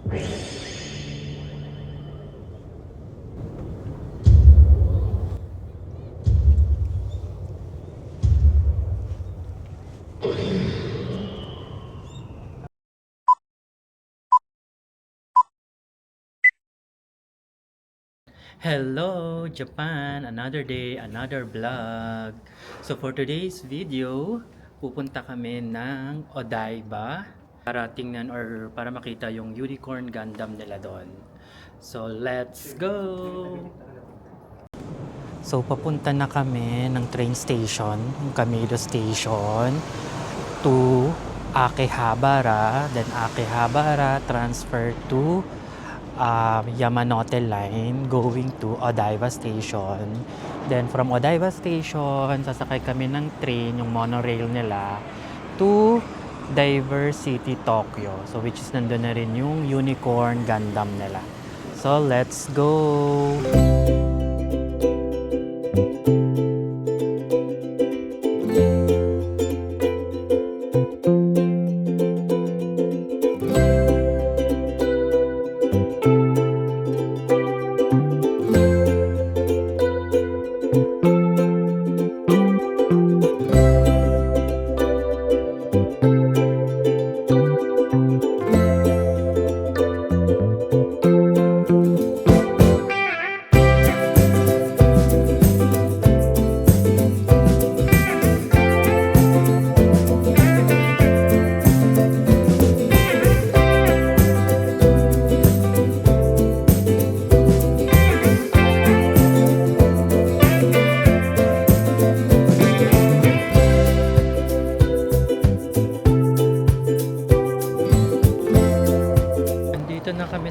Hello Japan! Another day, another vlog. So for today's video, pupunta kami ng Odaiba para tingnan or para makita yung Unicorn Gundam nila doon. So let's go! So papunta na kami ng train station, yung Kamido Station to Akihabara, then Akihabara transfer to Yamanote Line going to Odaiba Station. Then from Odaiba Station, sasakay kami ng train, yung monorail nila, to Diversity Tokyo. So which is nandun na rin yung Unicorn Gundam nila. So let's go!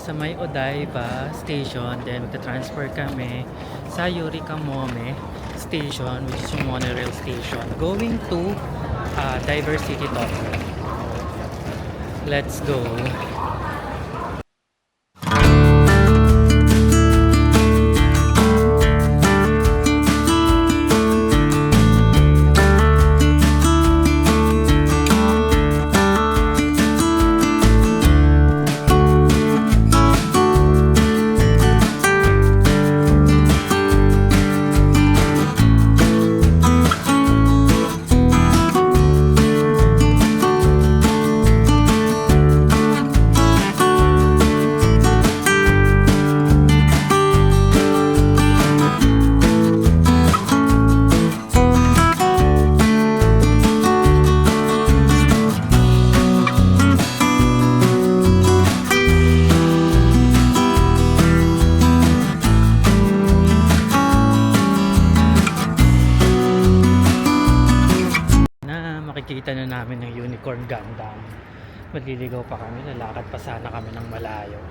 Sa may Odaiba Station, then magta-transfer kami sa Yurikamome Station, which is yung monorail station, going to Diversity Tokyo. Let's go! Makikita na namin ng Unicorn Gundam. Magliligaw pa kami, lalakad pa sana kami ng malayo.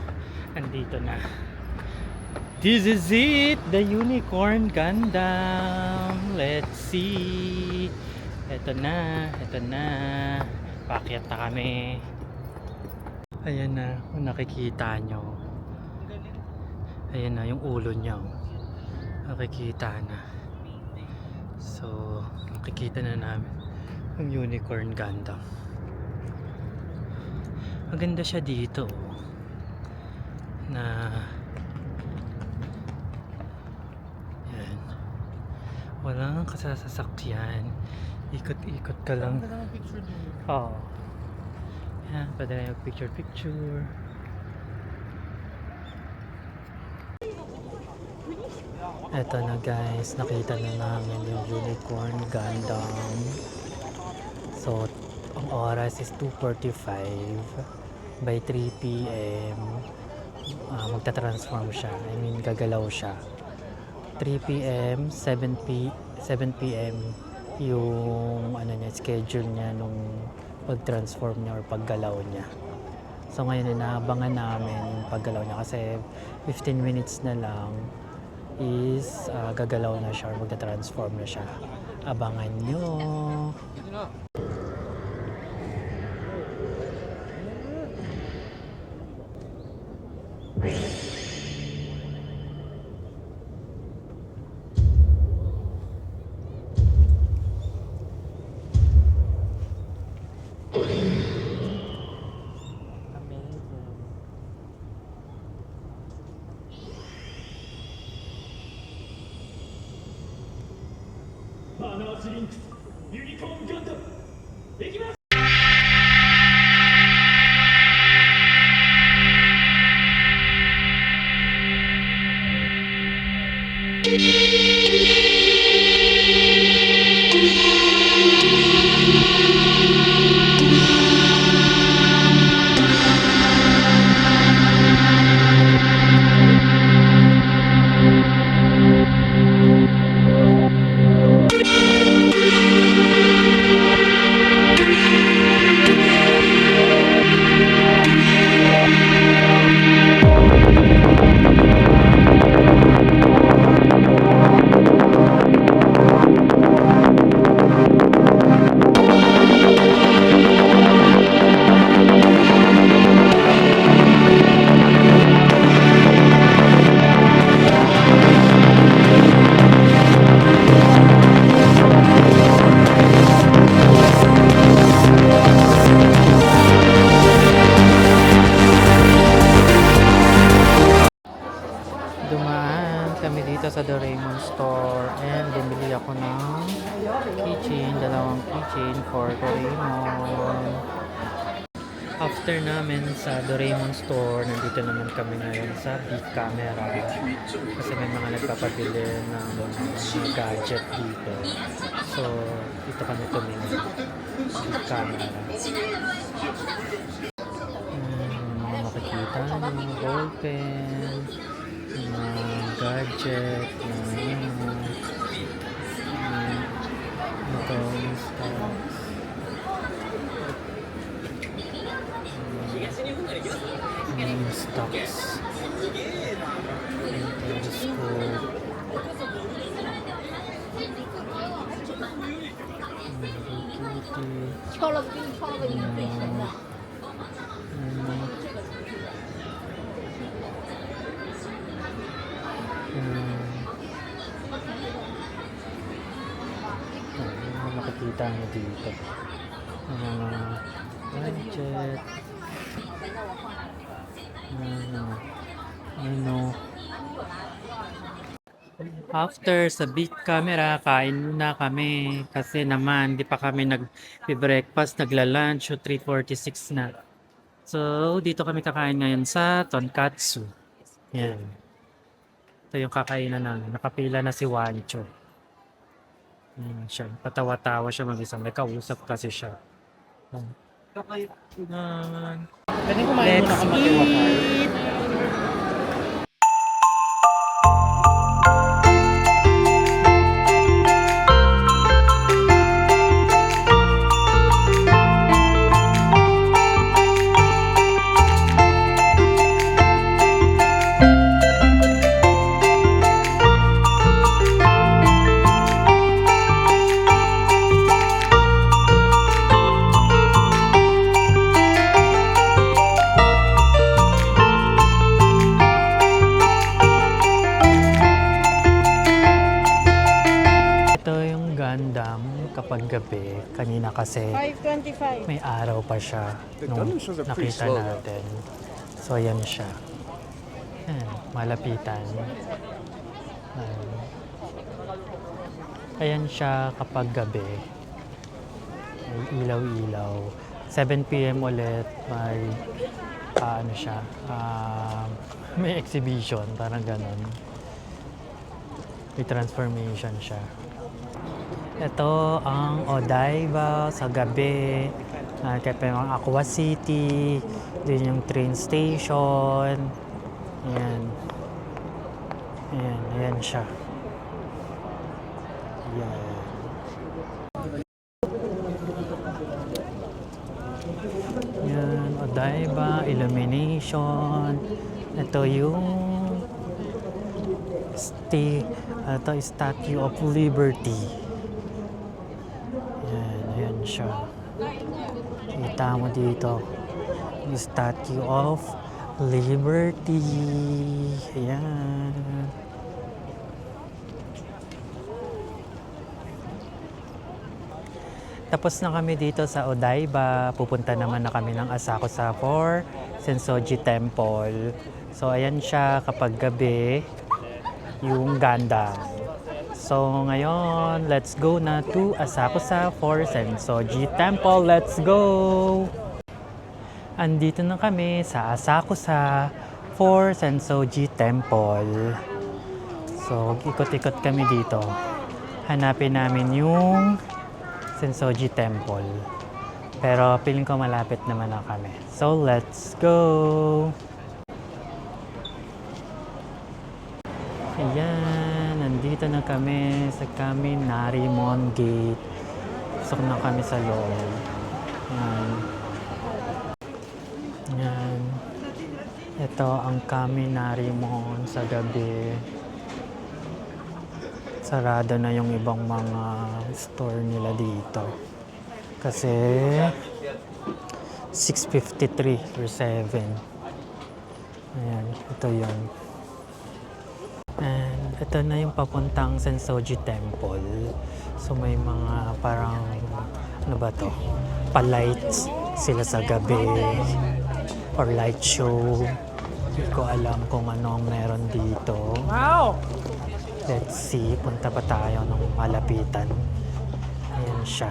Andito na. This is it! The Unicorn Gundam! Let's see! Ito na, ito na. Paakyat na kami. Ayan na, kung nakikita nyo. Ayan na, yung ulo niya. Nakikita na. So, nakikita na namin yung Unicorn Gundam. Maganda siya dito na yan, walang kasasakyan, ikot-ikot ka lang. Oo. Yan, pwede na yung picture. Eto na guys, nakita na namin yung Unicorn Gundam. So, ang oras is 2:45. By 3 p.m. Magta-transform siya. I mean, gagalaw siya. 3 p.m., 7 p.m. yung schedule niya nung pag-transform niya or paggalaw niya. So, ngayon inaabangan namin yung paggalaw niya kasi 15 minutes na lang is gagalaw na siya or magta-transform na siya. Abangan nyo! Dumaan kami dito sa Doraemon store and bumili ako ng keychain, dalawang keychain for Doraemon. After namin sa Doraemon store, nandito naman kami ngayon sa Big Camera kasi may mga nagpapabili ng mga gadget dito. So, dito kami tumingin. Big Camera. Makikita nyo, ballpen, mga gadget, itong stocks. Stocks. Telescope. Makikita nyo dito mga gadget, after sa Big Camera, kain muna kami kasi naman di pa kami nag-breakfast, nagla-lunch, so 3:46 na. So dito kami kakain ngayon sa Tonkatsu. Yan. Ito yung kakainan namin. Nakapila na si Wancho. Yan siya. Patawa-tawa siya mag-isa. May kausap kasi siya. Let's eat! Kapag gabi, kanina kasi 5:25. may araw pa siya nung nakita natin. So ayan siya. Ayan, malapitan. Ayan siya kapag gabi. May ilaw-ilaw. 7 PM ulit may ano siya, may exhibition, parang ganon. May transformation siya. Ito ang Odaiba sa gabi. Kaya yung Aqua City. Din yung train station. Ayan. Ayan. Ayan siya. Ayan. Ayan. Odaiba. Illumination. Ito yung ito Statue of Liberty. Ayan siya. Kita mo dito yung Statue of Liberty. Ayan. Tapos na kami dito sa Odaiba. Pupunta naman na kami ng Asakusa for Sensoji Temple. So ayan siya kapag gabi yung Gundam. So ngayon, let's go na to Asakusa for Sensoji Temple. Let's go! Andito na kami sa Asakusa for Sensoji Temple. So, ikot-ikot kami dito. Hanapin namin yung Sensoji Temple. Pero feeling ko malapit naman na kami. So, let's go! Ayan, nandito na kami sa Kaminarimon Gate. Pasok na kami sa loob. Ayan. Ayan. Ito ang Kaminarimon sa gabi. Sarado na yung ibang mga store nila dito. Kasi 6:53 or 7. Ayan, ito yun. And ito na yung papuntang Sensoji Temple. So may mga parang, ano ba to? Pa-lights sila sa gabi. Or light show. Hindi ko alam kung ano ang meron dito. Wow! Let's see, punta pa tayo ng malapitan. Ayan siya.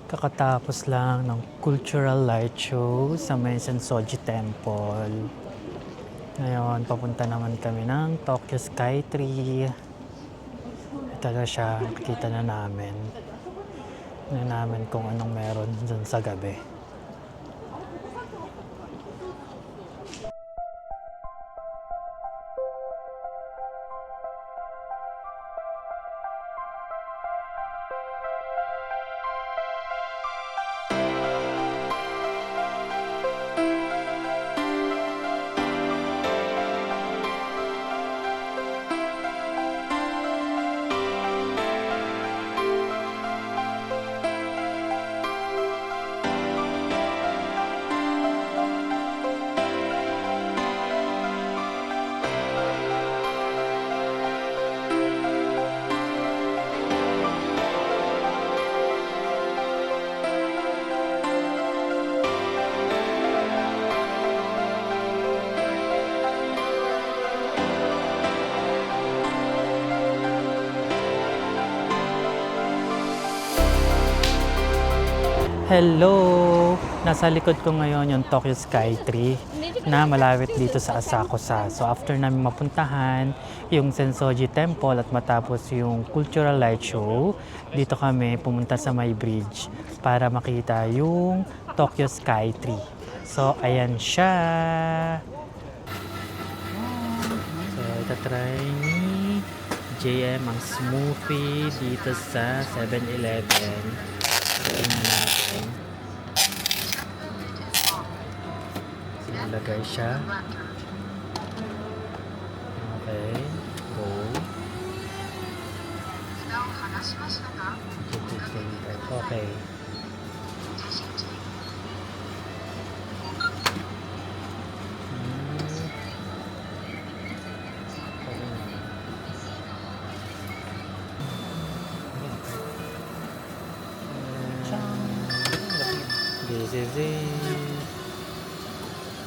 Kakatapos lang ng cultural light show sa may Sensoji Temple. Ngayon, papunta naman kami ng Tokyo Skytree. Ito na siya, nakikita na namin. Tignan namin kung anong meron dun sa gabi. Hello! Nasa likod ko ngayon yung Tokyo Skytree na malapit dito sa Asakusa. So after namin mapuntahan yung Sensoji Temple at matapos yung Cultural Light Show, dito kami pumunta sa May Bridge para makita yung Tokyo Skytree. So ayan siya! So itatry ni JM ang smoothie dito sa 7-Eleven. Tingnan natin. Sinalagay siya. Okay. Go. Okay. This is it.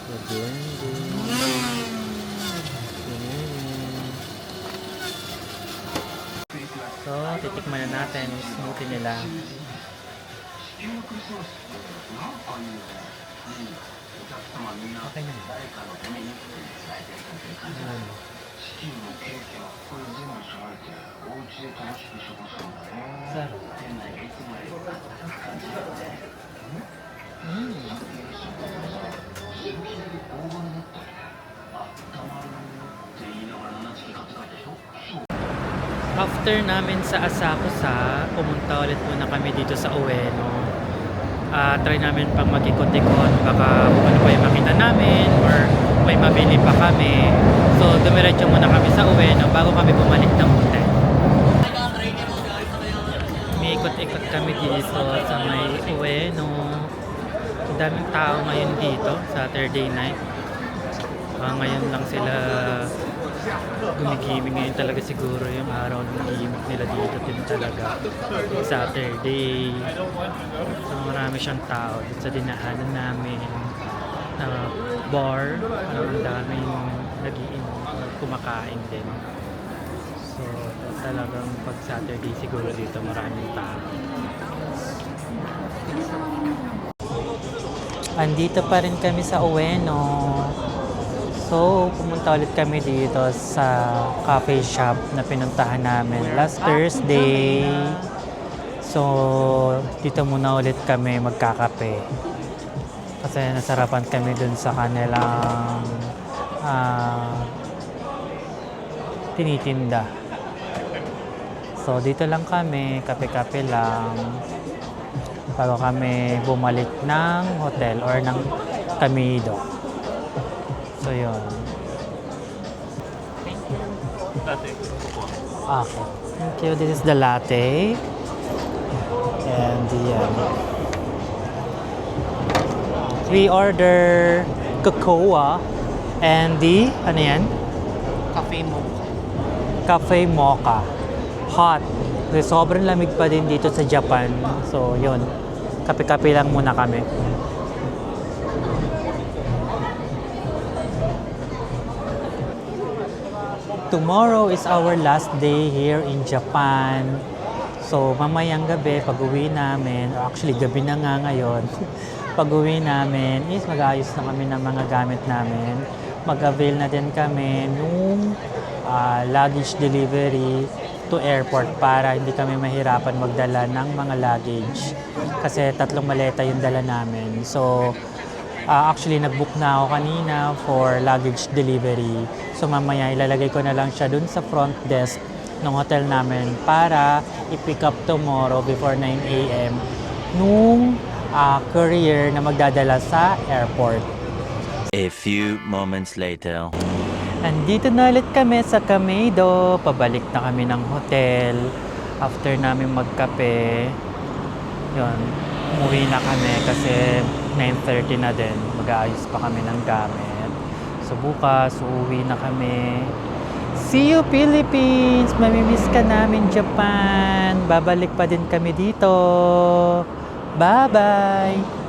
The blending. So, titikman na natin yung smoothie nila. Okay na. Sarap. After namin sa Asakusa, pumunta ulit muna kami dito sa Ueno. Try namin pang mag-ikot-ikot, baka kung ano pa yung makita namin or may mabili pa kami. So dumiretso muna kami sa Ueno bago kami bumalik ng hotel. May ikot-ikot kami dito sa may Ueno. Ang daming tao ngayon dito, Saturday night. Ngayon lang sila gumigimik, ngayon talaga siguro yung araw ng gimmick nila dito din talaga. Saturday. So marami siyang tao dito sa dinaanan namin na bar. Ang daming nagiinom, kumakain din. So talagang pag Saturday siguro dito maraming tao. Andito pa rin kami sa Ueno. So, pumunta ulit kami dito sa cafe shop na pinuntahan namin last Thursday. So, dito muna ulit kami magkakape. Kasi nasarapan kami dun sa kanilang tinitinda. So, dito lang kami, kape-kape lang. Bago kami bumalik ng hotel or ng Kamido. So, yun. Okay. Thank you. This is the latte. And the we order cocoa and the, ano yan? Cafe mocha. Cafe mocha. Hot. Kasi sobrang lamig pa din dito sa Japan. So, yun. Kape-kape lang muna kami. Tomorrow is our last day here in Japan. So, mamayang gabi, pag-uwi namin, actually, gabi na nga ngayon, pag-uwi namin is mag-ayos na kami ng mga gamit namin. Mag-avail na din kami nung luggage delivery to airport para hindi kami mahirapan magdala ng mga luggage. Kasi 3 maleta yung dala namin. So, actually, nag-book na ako kanina for luggage delivery. So, mamaya ilalagay ko na lang siya dun sa front desk ng hotel namin para i-pick up tomorrow before 9 a.m. nung courier na magdadala sa airport. A few moments later. Andito na ulit kami sa Kamido. Pabalik na kami ng hotel. After namin magkape, yun, umuwi na kami kasi 9:30 na din. Mag-aayos pa kami ng gamit. So bukas, uuwi na kami. See you Philippines! Mamimiss ka namin Japan. Babalik pa din kami dito. Bye-bye!